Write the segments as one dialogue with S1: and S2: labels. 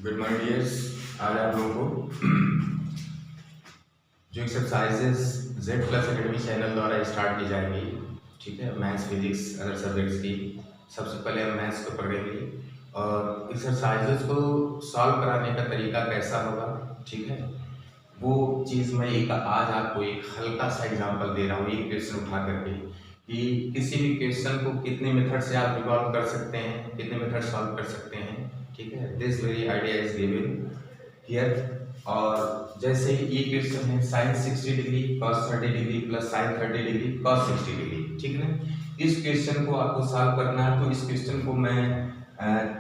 S1: Good morning dears. आज आप लोगों को जो exercises Z plus academy channel द्वारा स्टार्ट की जाएंगी, ठीक है, मैथ्स फिजिक्स अदर सब्जेक्ट्स की। सबसे पहले हम मैथ्स को पढ़ेंगे और एक्सरसाइजेस को सॉल्व कराने का तरीका कैसा होगा, ठीक है, वो चीज़ मैं आज आपको एक हल्का सा एग्जांपल दे रहा हूँ, एक क्वेश्चन उठा करके कि किसी भी क्वेश्चन को कितने मेथड से आप रिजॉल्व कर सकते हैं, कितने मेथड सॉल्व कर सकते हैं, ठीक है। This very idea is given here. और जैसे ये क्वेश्चन है sine 60 degree cos 30 degree plus sine 30 degree cos 60 degree, ठीक है ना। इस क्वेश्चन को आपको सॉल्व करना है, तो इस क्वेश्चन को मैं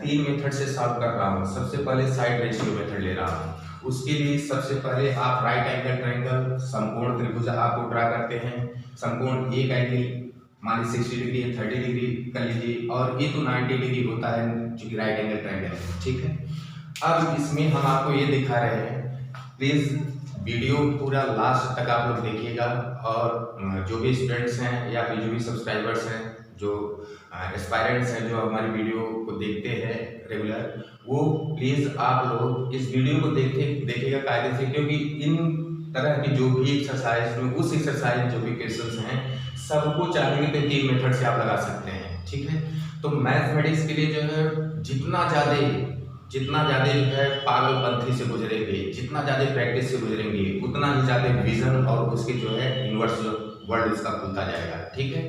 S1: 3 मेथड से सॉल्व कर रहा हूँ। सबसे पहले साइड रेशियो मेथड ले रहा हूँ। उसके लिए सबसे पहले आप राइट एंगल ट्रायंगल समकोण त्रिभुज आपको ड्रा करते हैं। समकोण एक एंगल मान लीजिए 60 डिग्री या 30 डिग्री कर लीजिए, और ये तो 90 डिग्री होता है क्योंकि राइट एंगल ट्रायंगल है, ठीक है। अब इसमें हम आपको ये दिखा रहे हैं, प्लीज वीडियो पूरा लास्ट तक आप लोग देखिएगा। और जो भी स्टूडेंट्स हैं या फिर जो भी सब्सक्राइबर्स हैं, जो एस्पायरेंट्स हैं, जो हमारी वीडियो को देखते हैं रेगुलर, वो प्लीज आप लोग इस वीडियो को देखिएगा कायदे से, क्योंकि इन तरह की जो भी एक्सरसाइज उस एक्सरसाइज जो भी क्वेश्चंस हैं सबको चाहेंगे तो 3 मेथड से आप लगा सकते हैं, ठीक है। तो मैथमेटिक्स के लिए जो है जितना ज़्यादा जो है पागलपंथी से गुजरेंगे, जितना ज़्यादा प्रैक्टिस से गुजरेंगे, उतना ही ज़्यादा विजन और उसके जो है यूनिवर्स वर्ल्ड इसका खुलता जाएगा, ठीक है।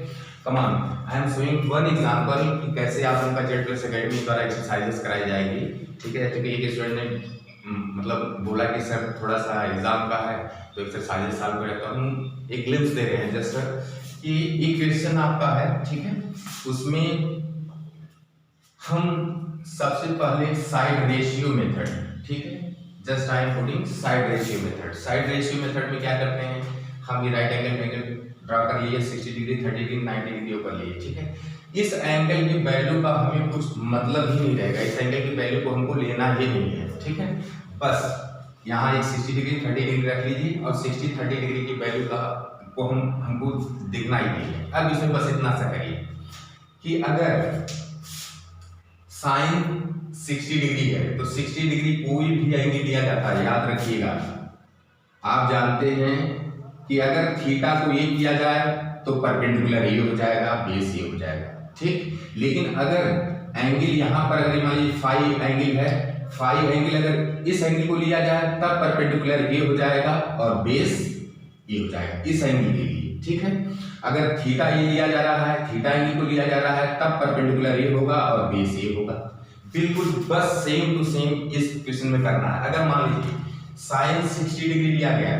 S1: Come on I am showing one example कि कैसे आप उनका जेड प्लस एकेडमी द्वारा एक्सरसाइजेस कराई जाएगी, ठीक है। क्योंकि एक स्टूडेंट ने मतलब बोला कि सर थोड़ा सा एग्जाम का है तो एक्सरसाइजेस सॉल्व करें, तो हम एक ग्लिम्स दे रहे हैं जस्ट कि एक क्वेश्चन आपका है, ठीक है। उसमें हम सबसे पहले साइड रेशियो मेथड, ठीक है, just I am putting side ratio method. Side ratio method में क्या करते हैं, हम ये राइट एंगल ड्रा कर लिए, 60 डिग्री 30 डिग्री 90 डिग्री ऊपर लिए, ठीक है। इस एंगल की वैल्यू का हमें कुछ मतलब ही नहीं रहेगा, इस एंगल की वैल्यू को हमको लेना ही नहीं है, ठीक है। बस यहाँ एक 60 डिग्री 30 डिग्री रख लीजिए और 60-30 डिग्री की वैल्यू का को हमको देखना ही नहीं है। अब इसमें बस इतना सा करिए कि अगर साइन 60 डिग्री है तो 60 डिग्री कोई भी एंगल लिया जाता है, याद रखिएगा। आप जानते हैं कि अगर थीटा को ये किया जाए तो परपेंडिकुलर ये हो जाएगा, बेस ये हो जाएगा, ठीक। लेकिन अगर एंगल यहाँ पर अगर मान लीजिए फाई एंगल है, फाई एंगल अगर इस एंगल को लिया जाए तब परपेंडिकुलर ये हो जाएगा और बेस ये हो जाएगा इस एंगल के लिए, ठीक है। अगर थीटा ये लिया जा रहा है, थीटा एंगल को लिया जा रहा है, तब परपेंडिकुलर ये होगा और बेस ये होगा। बिल्कुल बस सेम टू सेम इस क्वेश्चन में करना है। अगर मान लीजिए साइन 60 डिग्री लिया गया,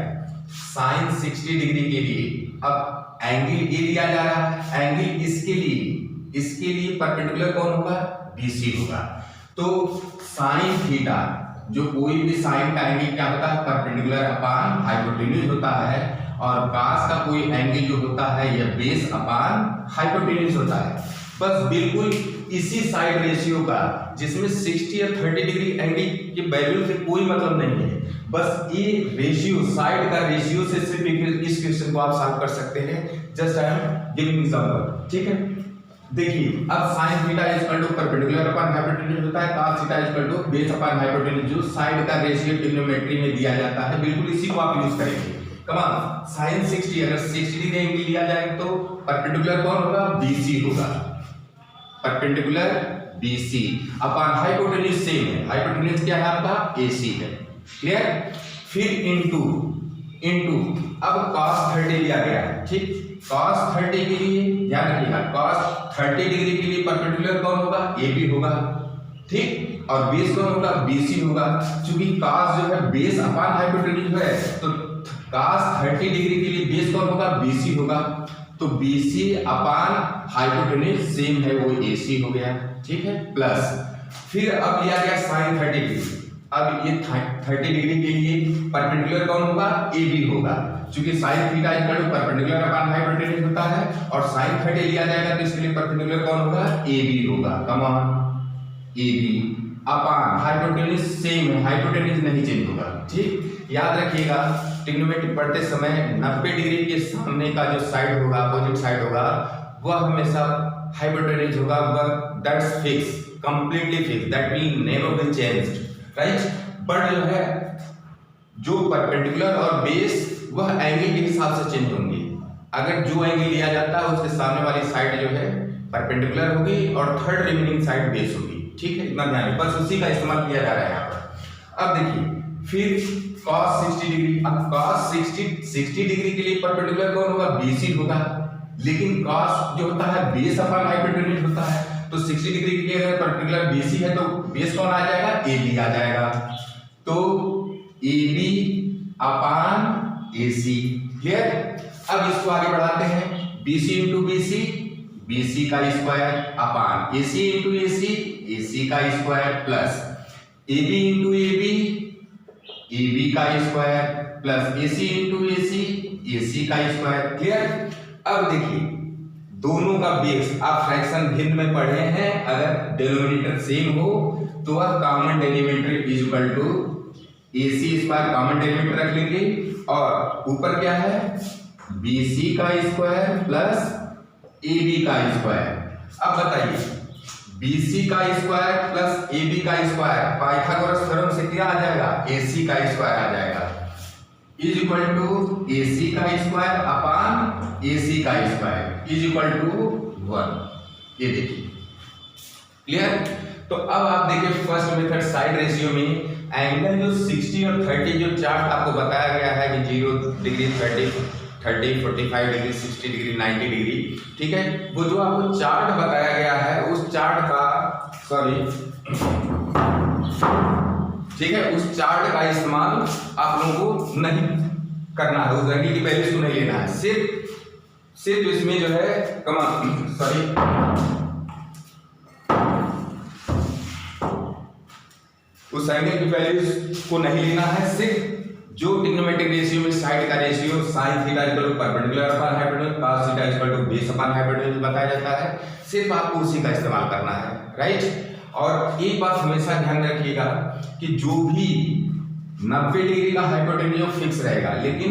S1: साइन 60 डिग्री के लिए अब एंगल ए लिया जा रहा है, एंगल इसके लिए परपेंडिकुलर कौन होगा, बीसी होगा। तो साइन थीटा, जो कोई भी साइन का एंगल क्या होता है, परपेंडिकुलर अपान हाइपोटेन्यूज होता है, और कॉस का कोई एंगल जो होता है यह बेस अपान हाइपोटेन्यूज होता है। बस बिल्कुल इसी साइड रेशियो का, जिसमें 60 या 30 डिग्री एंगल की वैल्यू से कोई मतलब नहीं है, बस ये रेशियो, साइड का रेशियो से सिर्फ इस क्वेश्चन को आप सॉल्व कर सकते हैं। Just I am giving example, ठीक है। देखिए अब sin theta equal to perpendicular upon hypotenuse होता है, cos theta equal to base upon hypotenuse, जो साइड का रेशियो ट्रिग्नोमेट्री में दिया जाता है, बिल्कुल इसी को आप यूज करेंगे। कमान sin 60, अगर 60 डिग्री एंगल लिया जाए तो परपेंडिकुलर कौन होगा, BC होगा, परपेंडिकुलर BC अपान हाइपोटेन्यूज सेम है, हाइपोटेन्यूज क्या है आपका, AC है, क्लियर। फिर इनटू अब cos 30 लिया गया है, ठीक। cos 30 के लिए ध्यान रखिएगा, cos 30 डिग्री के लिए परपेंडिकुलर कौन होगा, AB होगा, ठीक। और बेस कौन होगा, BC होगा। चूंकि cos जो है बेस अपान हाइपोटेन्यूज है, तो cos 30 डिग्री के लिए बेस कौन होगा, BC होगा। तो BC अपान हाइपोटेन्यूज सेम है, वो AC हो गया, ठीक है। प्लस फिर अब लिया गया sin 30 डिग्री, अब ये 30 डिग्री के लिए परपेंडिकुलर कौन होगा, AB होगा, क्योंकि sin theta equal to perpendicular upon hypotenuse होता है, और sin 30 लिया जाएगा तो इसके लिए परपेंडिकुलर कौन होगा, AB होगा। Come on AB upon hypotenuse same है, हाइपोटेन्यूज नहीं चेंज होगा, ठीक। याद रखिएगा ट्रिग्नोमेट्री पढ़ते समय 90 डिग्री के सामने का जो साइड होगा, अपोजिट साइड होगा, वह हमेशा हाइपोटेन्यूज होगा, वह that's fix, completely fix, that will never be changed. Right. But जो है जो परपेंडिकुलर और बेस वह एंगल के हिसाब से चेंज होंगे। अगर जो एंगल लिया जाता है उसके सामने वाली साइड जो है परपेंडिकुलर होगी और थर्ड रिमेनिंग साइड बेस होगी। ठीक है, इतना ध्यान, बस उसी का इस्तेमाल किया जा रहा है यहाँ पर। अब देखिए फिर cos 60 डिग्री, अब cos 60 डिग्री के लिए परपेंडिकुलर कौन होगा? BC होगा। लेकिन cos जो होता है बेस अपॉन हाइपोटेन्यूज होता है, तो 60 डिग्री के लिए अगर परपेंडिकुलर BC है तो बेस कौन आ जाएगा? AB आ जाएगा। तो AB अपॉन AC, क्लियर। अब इसको आगे बढ़ाते हैं, BC इंटू BC, BC का square upon AC into AC, AC का square plus AB into AB, AB का square plus AC into AC, AC का स्क्वायर, क्लियर। अब देखिए दोनों का बेस आप फ्रैक्शन भिन्न में पढ़े हैं, अगर डिनोमिनेटर सेम हो तो वह common denominator is equal to AC square, common denominator रख लेंगे और ऊपर क्या है? BC का स्क्वायर प्लस AB का स्क्वायर। अब बताइए BC का स्क्वायर प्लस AB का स्क्वायर पाइथागोरस थ्योरम से क्या आ जाएगा? AC का स्क्वायर आ जाएगा, इज इक्वल टू AC का स्क्वायर अपॉन AC का स्क्वायर इज इक्वल टू 1। ये देखिए, क्लियर। तो अब आप देखिए फर्स्ट मेथड साइड रेशियो में एंगल जो 60 और 30 जो चार्ट आपको बताया गया है कि 0 डिग्री 30 45 डिग्री 60 डिग्री 90 डिग्री, ठीक है, वो जो आपको चार्ट बताया गया है उस चार्ट का ठीक है, उस चार्ट का इस्तेमाल आप लोगों को नहीं करना है, उस एंगल की वैल्यूज को नहीं लेना है, सिर्फ इसमें जो है उस एंगल की वैल्यूज को नहीं लेना है, सिर्फ जो ट्रिग्नोमेट्रिक रेशियो में साइड का ratio sin theta equal to perpendicular upon hypotenuse, cos theta equal to base upon hypotenuse बताया जाता है, सिर्फ आपको उसी का इस्तेमाल करना है, राइट। और एक बात हमेशा ध्यान रखिएगा कि जो भी 90 डिग्री का हाइपोटेन्यूज फिक्स रहेगा, लेकिन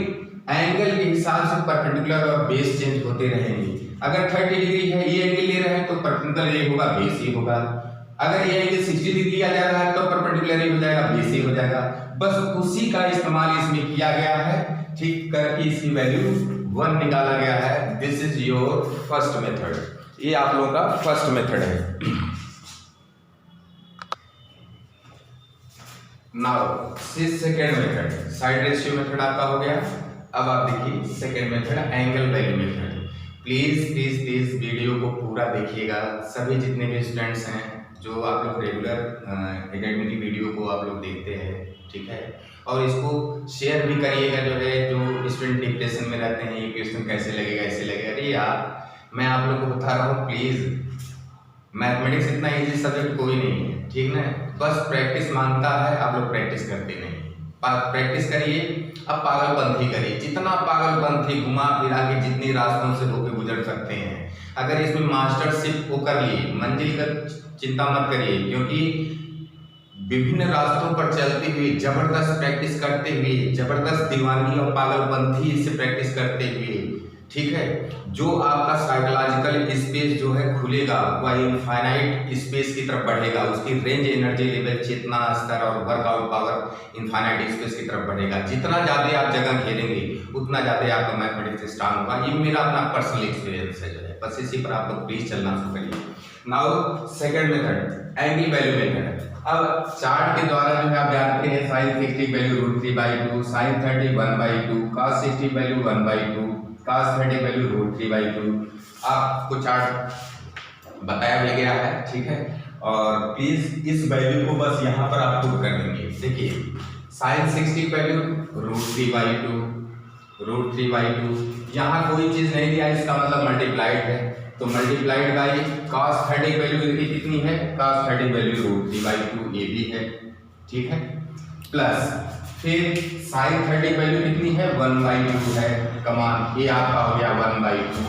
S1: एंगल के हिसाब से परपेंडिकुलर और बेस चेंज होते रहेंगे। अगर 30 डिग्री है, ये एंगल ले रहे हैं तो परपेंडिकुलर ये होगा, बेस ये होगा। अगर ये एंगल 60 डिग्री लिया जा रहा है तो परपेंडिकुलर ये हो जाएगा, बेस ये हो जाएगा। बस उसी का इस्तेमाल इसमें किया गया है, ठीक करके इसकी वैल्यू 1 निकाला गया है। This is your first method, ये आप लोगों का फर्स्ट मेथड है। Now second method, side ratio method आपका हो गया। अब आप देखिए second method, angle value method. Please video को पूरा देखिएगा, सभी जितने भी स्टूडेंट्स हैं जो आप लोग रेगुलर एकेडमी वीडियो को आप लोग देखते हैं, ठीक है, और इसको शेयर भी करिएगा। जो है जो स्टूडेंट डिप्रेशन में रहते हैं, ये क्वेश्चन कैसे लगेगा, ऐसे लगेगा, अरे यार मैं आप लोग को बता रहा हूँ, प्लीज मैथमेटिक्स इतना इजी सब्जेक्ट कोई नहीं है, ठीक ना। बस प्रैक्टिस मांगता है, आप लोग प्रैक्टिस करते नहीं, प्रैक्टिस करिए। अब पागलपंथी करिए, जितना पागलपंथी घुमा फिरा के जितनी रास्तों से होकर गुजर सकते हैं, अगर इसमें मास्टरशिप को कर लिए, मंजिल का चिंता मत करिए, क्योंकि विभिन्न रास्तों पर चलते हुए, जबरदस्त प्रैक्टिस करते हुए, जबरदस्त दीवानगी और पागलपंथी से प्रैक्टिस करते हुए, ठीक है, जो आपका साइकोलॉजिकल स्पेस जो है खुलेगा, वह इनफाइनाइट स्पेस की तरफ बढ़ेगा, उसकी रेंज एनर्जी लेवल, चेतना स्तर और वर्कआउट पावर इनफाइनाइट स्पेस की तरफ बढ़ेगा। जितना ज़्यादा आप जगह खेलेंगे उतना ज़्यादा आपका मैथमेटिक्स स्ट्रांग होगा। ये मेरा अपना पर्सनल एक्सपीरियंस है, जो है बस इसी पर आप लोग प्लीज चलना शुरू करिए। Now second method, angle value method. अब चार्ट के द्वारा जो है आप जानते हैं sin 60 value √3/2, sin 30 1/2, cos 60 value 1/2, cos 30 value √3/2। आपको चार्ट बताया भी गया है, ठीक है, और प्लीज इस वैल्यू को बस यहाँ पर आप पुट कर देंगे। देखिए sin 60 वैल्यू √3/2, यहाँ कोई चीज नहीं दिया, इसका मतलब मल्टीप्लाइड है, तो मल्टीप्लाइड बाई cos 30 वैल्यू कितनी है, cos 30 वैल्यू √3/2 ये भी है, ठीक है, प्लस फिर sin 30 वैल्यू कितनी है 1/2 है, कमान ये आपका हो गया 1/2,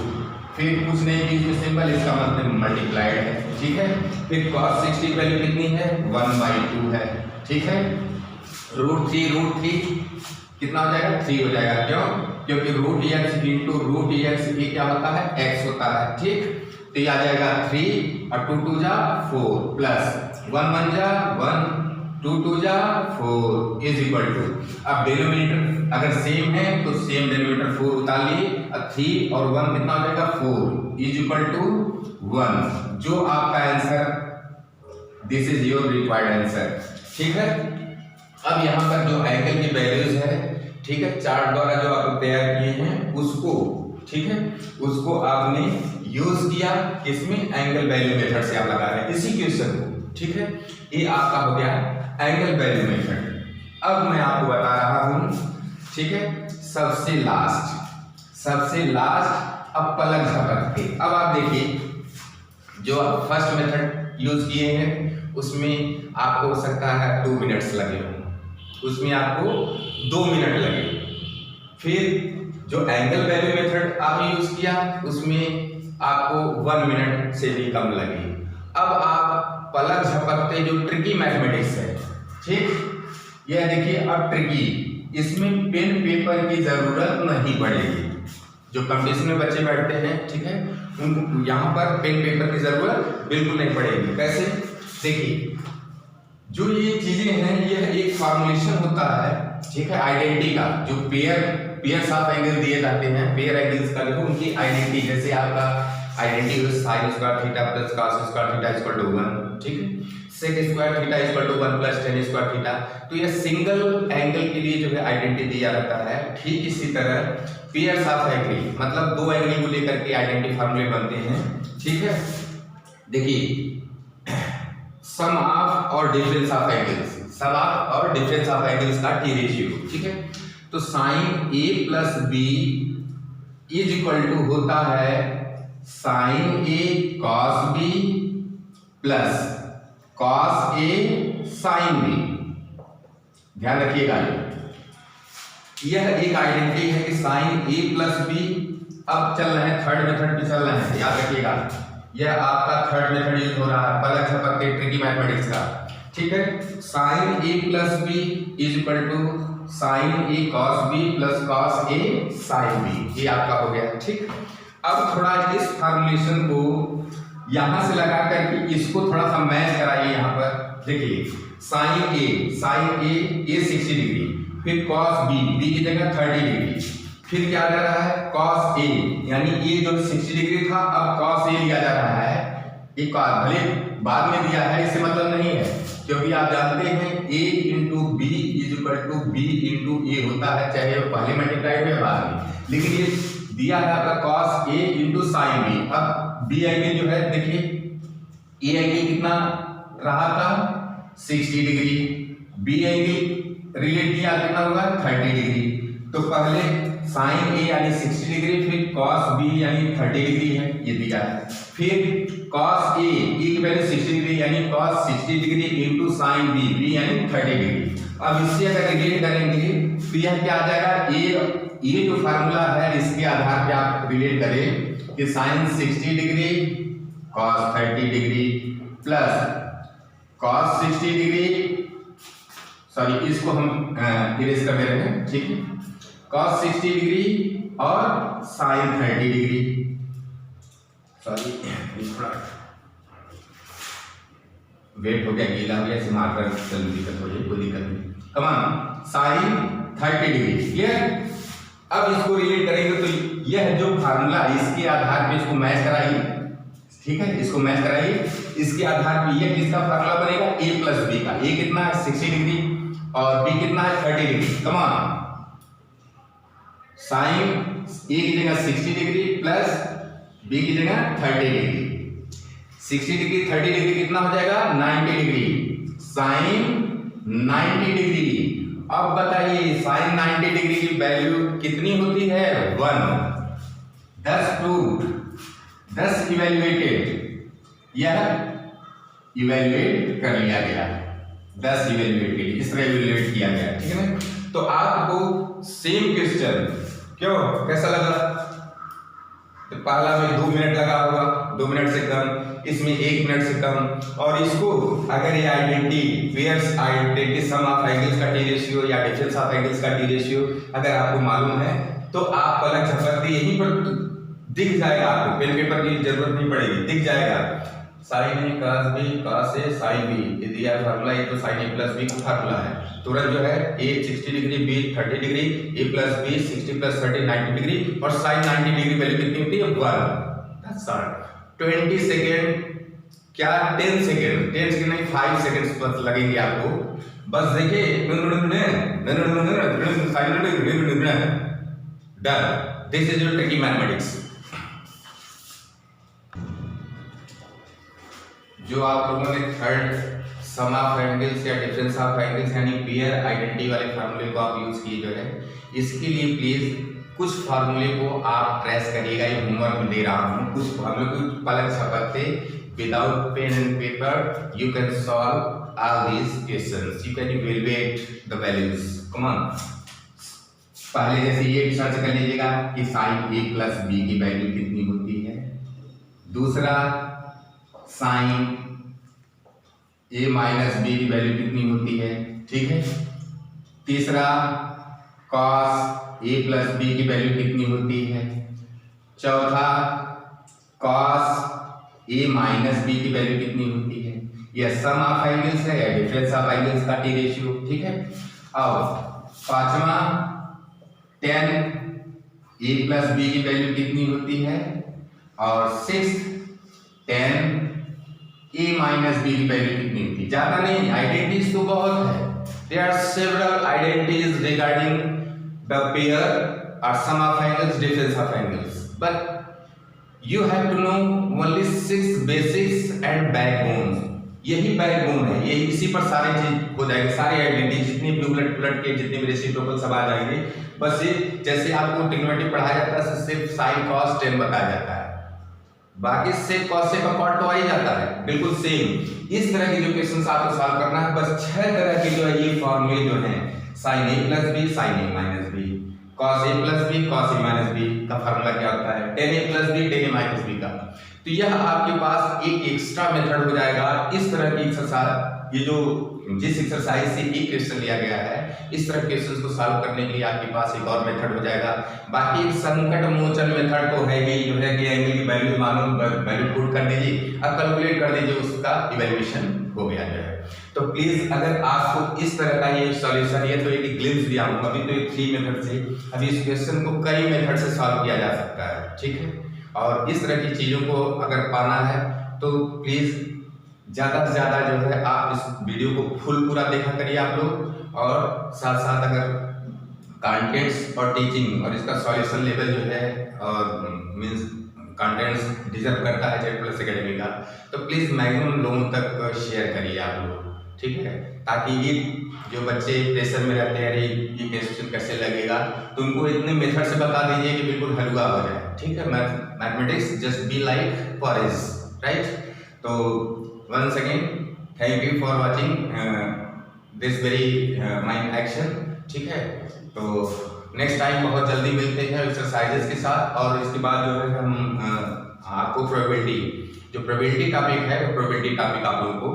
S1: फिर कुछ नहीं बीच में सिंबल, इसका मतलब मल्टीप्लाइड है, ठीक है, फिर cos 60 वैल्यू कितनी है 1/2 है, ठीक है, √3 कितना हो जाएगा 3 हो जाएगा, क्यों, क्योंकि √x इंटू √x ये क्या होता है x होता है, ठीक, तो ये आ जाएगा 3 और 2 2 जा 4 प्लस 1 1 जा 1 2 2 जा 4 इज इक्वल टू, अब डिनोमिनेटर अगर सेम है तो सेम डिनोमिनेटर 4 उतार लिए, अब 3 और 1 कितना हो जाएगा 4 इज इक्वल टू 1, जो आपका answer, this is your required answer. ठीक है, अब यहाँ पर जो एंगल की वैल्यूज है, ठीक है, चार्ट द्वारा जो आप तैयार किए हैं उसको, ठीक है, उसको आपने यूज किया किसमें, एंगल वैल्यू मेथड से आप लगा रहे हैं इसी क्वेश्चन को। ठीक है, ये आपका हो गया एंगल वैल्यू मेथड। अब मैं आपको बता रहा हूं, ठीक है, सबसे लास्ट अब पलक झपक के। अब आप देखिए, जो आप फर्स्ट मेथड यूज किए हैं उसमें आपको हो सकता है 2 मिनट्स लगे हों, उसमें आपको 2 मिनट लगे। फिर जो एंगल वैल्यू मेथड आपने यूज किया उसमें आपको 1 मिनट से भी कम लगे। अब आप पलक झपकते जो ट्रिकी मैथमेटिक्स है, ठीक, यह देखिए अब ट्रिकी, इसमें पेन पेपर की जरूरत नहीं पड़ेगी। जो कंपटीशन में बच्चे बैठते हैं, ठीक है, उनको यहाँ पर पेन पेपर की जरूरत बिल्कुल नहीं पड़ेगी। कैसे, देखिए, जो ये चीजें हैं यह एक फॉर्मुलेशन होता है, ठीक है, आइडेंटिटी का, जो पेयर्स ऑफ एंगल दिए जाते हैं, पेयर एंगल्स का देखो उनकी आइडेंटिटी, जैसे आपका identity sine square theta plus cos square theta equal to 1, ठीक है, sec square theta equal to 1 plus tan square theta. तो यह सिंगल एंगल के लिए जो है आइडेंटिटी दिया रहता है। ठीक इसी तरह पेयर्स ऑफ एंगल, मतलब 2 एंगल को लेकर के आइडेंटिटी फार्मूले बनते हैं। ठीक है, देखिए, सम ऑफ और difference of angles, sum of और डिफरेंस ऑफ एंगल्स का टी रेशियो। ठीक है, तो sine A plus B is equal to होता है sine A cos B plus cos A sine B. ध्यान रखिएगा, यह एक आइडेंटिटी है कि साइन ए प्लस बी। अब चल रहे हैं थर्ड मेथड पे चल रहे हैं, याद रखिएगा, यह आपका थर्ड मेथड यूज हो रहा है पलक झपकते ट्रिकी मैथमेटिक्स का। ठीक है, sine A plus B is equal to sine A cos B plus cos A sine B, ये आपका हो गया। ठीक, अब थोड़ा इस फॉर्मुलेशन को यहां से लगा करके इसको थोड़ा सा मैच कराइए। यहाँ पर देखिए, साइन ए 60 डिग्री, फिर कॉस बी की जगह 30 डिग्री, फिर क्या जा रहा है कॉस ए, यानी ए जो 60 डिग्री था अब कॉस ए लिया जा रहा है। एक भले बाद में दिया है, इससे मतलब नहीं है, क्योंकि आप जानते हैं a into B is equal to B into A होता है, चाहे वो पहले मल्टीप्लाई हुए बाद में, लेकिन ये दिया है आपका cos A into sine B. अब बी एंगल जो है देखिए, ए एंगल कितना रहा था 60 डिग्री, बी एंगल रिलेट किया कितना होगा 30 डिग्री। तो पहले साइन ए यानी 60 डिग्री, फिर कॉस बी यानी 30 डिग्री है, ये दिया है, फिर कॉस ए की वैल्यू 60 डिग्री यानी cos 60 degree into sine B यानी 30 डिग्री। अब इससे अगर रिलेट करेंगे तो यह क्या आ जाएगा, ये जो फार्मूला है इसके आधार पे आप रिलेट करें कि sine 60 degree cos 30 degree plus cos 60 degree, sorry इसको हम इरेज कर दे रहे हैं, ठीक है, कॉस 60 डिग्री और साइन 30 डिग्री, सॉरी थोड़ा वेट हो गया, गीला हो गया, इसे मारकर चल दिक्कत हो जाए, कोई दिक्कत नहीं। कमान साइन 30 डिग्री, क्लियर। अब इसको रिलेट करेंगे तो यह जो फार्मूला इसके आधार पे इसको मैच कराइए, ठीक है, इसको मैच कराइए, इसके आधार पे यह किसका फार्मूला बनेगा, a प्लस बी का। a कितना है 60 डिग्री और b कितना है 30 डिग्री। कमान साइन a की जगह 60 डिग्री प्लस b की जगह 30 डिग्री, 60 डिग्री 30 डिग्री कितना हो जाएगा 90 डिग्री, साइन 90 डिग्री। अब बताइए साइन 90 डिग्री की वैल्यू कितनी होती है 1, 10 प्रूव्ड, 10 इवैल्यूएटेड, यह इवैल्यूएट कर लिया गया, 10 इवैल्यूएटेड, इस तरह इवैल्यूएट किया गया, ठीक है ना। तो आपको सेम क्वेश्चन क्यों कैसा लगा, तो पहला में 2 मिनट लगा होगा, 2 मिनट से कम, इसमें 1 मिनट से कम, और इसको अगर ये identity pairs identity sum of angles का टी रेशियो या डिफरेंस ऑफ एंगल्स का टी रेशियो अगर आपको मालूम है तो आप पलक झपकते यहीं पर दिख जाएगा, आपको पेन पेपर की जरूरत नहीं पड़ेगी, दिख जाएगा। Sign A cos b cos a sin b, ये दिया फार्मूला, ये तो sin a प्लस b का फार्मूला है। तुरंत जो है a 60 degree b 30 degree, a plus b 60 plus 30 90 degree, और sin 90 डिग्री वैल्यू कितनी होती है 1। That's all. 20 सेकेंड क्या 10 सेकेंड, 10 सेकेंड नहीं 5 सेकेंड्स बस लगेंगे आपको। बस देखिए done. This is your tricky mathematics. जो आप लोगों ने थर्ड सम ऑफ एंगल्स या डिफरेंस ऑफ एंगल्स यानी पेयर आइडेंटिटी वाले फार्मूले को आप यूज किए जो है, इसके लिए प्लीज कुछ फार्मूले को आप ट्रेस करिएगा। ये होमवर्क में दे रहा हूँ, कुछ फार्मूले को पलक झपक से without pen and paper you can solve all these questions, you can evaluate the values. Come on, पहले जैसे ये सर्च कर लीजिएगा कि sin a प्लस b की वैल्यू कितनी होती है। दूसरा sin a माइनस b की वैल्यू कितनी होती है, ठीक है। तीसरा cos a प्लस b की वैल्यू कितनी होती है। चौथा cos a माइनस b की वैल्यू कितनी होती है। यह सम ऑफ एंगल्स है या डिफरेंस ऑफ एंगल्स का टी रेशियो, ठीक है। और पांचवा tan a प्लस b की वैल्यू कितनी होती है। और six tan a minus b की वैल्यू कितनी होती है। ज्यादा नहीं, आइडेंटिटीज तो बहुत है। There are several identities regarding the pair और sum of angles, difference of angles, but you have to know only 6 basics and backbone. यही बैकबोन है, यही इसी पर सारी चीज हो जाएगी, सारी आइडेंटिटी जितनी भी उलट पुलट के जितने भी रेसिप्रोकल सब आ जाएंगे। बस ये जैसे आपको ट्रिग्नोमेट्री पढ़ाया जाता है सिर्फ sin cos tan बताया जाता है, बाकी sec cos sec का पार्ट तो आ ही जाता है, बिल्कुल सेम। इस तरह के जो क्वेश्चंस आपको सॉल्व करना है, बस 6 तरह के जो है ये फॉर्मूले जो हैं sin a plus b sin a minus b, cos a plus b cos a minus b का फार्मूला क्या होता है, tan a plus b tan a minus b का। तो यह आपके पास एक एक्स्ट्रा मेथड हो जाएगा। इस तरह की एक्सरसाइज, ये जो जिस एक्सरसाइज से एक क्वेश्चन लिया गया है, इस तरह क्वेश्चंस को सॉल्व करने के लिए आपके पास एक और मेथड हो जाएगा। बाकी एक संकट मोचन मेथड तो है ही, जो है कि एंगल की वैल्यू मालूम, वैल्यू पुट कर दीजिए, अब कैलकुलेट कर दीजिए, उसका इवैल्यूएशन हो गया जो है। तो प्लीज अगर आपको इस तरह का ये सॉल्यूशन, ये तो एक ग्लिम्स दिया हूं, अभी तो 3 मेथड से, अभी इस क्वेश्चन को कई मेथड से सॉल्व किया जा सकता है, ठीक है। और इस तरह की चीजों को अगर पाना है तो प्लीज ज़्यादा से ज़्यादा जो है आप इस वीडियो को फुल पूरा देखा करिए आप लोग, और साथ साथ अगर कंटेंट्स और टीचिंग और इसका सॉल्यूशन लेवल जो है और मींस कंटेंट्स डिजर्व करता है जेड प्लस एकेडमी का, तो प्लीज़ मैक्सिमम लोगों तक शेयर करिए आप लोग, ठीक है। ताकि ये जो बच्चे प्रेशर में रहते हैं, अरे ये क्वेश्चन कैसे लगेगा, तो उनको इतने मेथड से बता दीजिए कि बिल्कुल हलवा हो जाए, ठीक है। Mathematics just be like forest, right. तो once again thank you for watching this very mind action, ठीक है। तो नेक्स्ट टाइम बहुत जल्दी मिलते हैं एक्सरसाइजेस के साथ, और इसके बाद जो है हम आपको प्रोबेबिलिटी, जो प्रोबेबिलिटी टॉपिक है वो प्रोबेबिलिटी टॉपिक आप लोगों को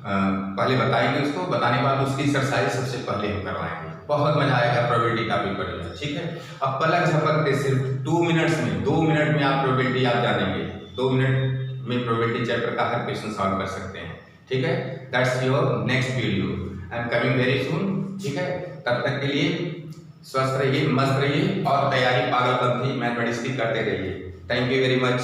S1: पहले बताएंगे, उसको बताने के बाद उसकी एक्सरसाइज सबसे पहले हम करवाएंगे। बहुत मजा आएगा प्रोबेबिलिटी टॉपिक पर, ठीक है। अब पलक झपक के सिर्फ 2 मिनट्स में, 2 मिनट में आप प्रोबेबिलिटी आप जानेंगे, 2 मिनट में प्रोबेबिलिटी चैप्टर का हर क्वेश्चन सॉल्व कर सकते हैं, ठीक है। That's your next video, I am coming very soon, ठीक है। तब तक के लिए स्वस्थ रहिए, मस्त रहिए, और तैयारी पागलपंथी मैथमेटिक्स की करते रहिए। Thank you very much.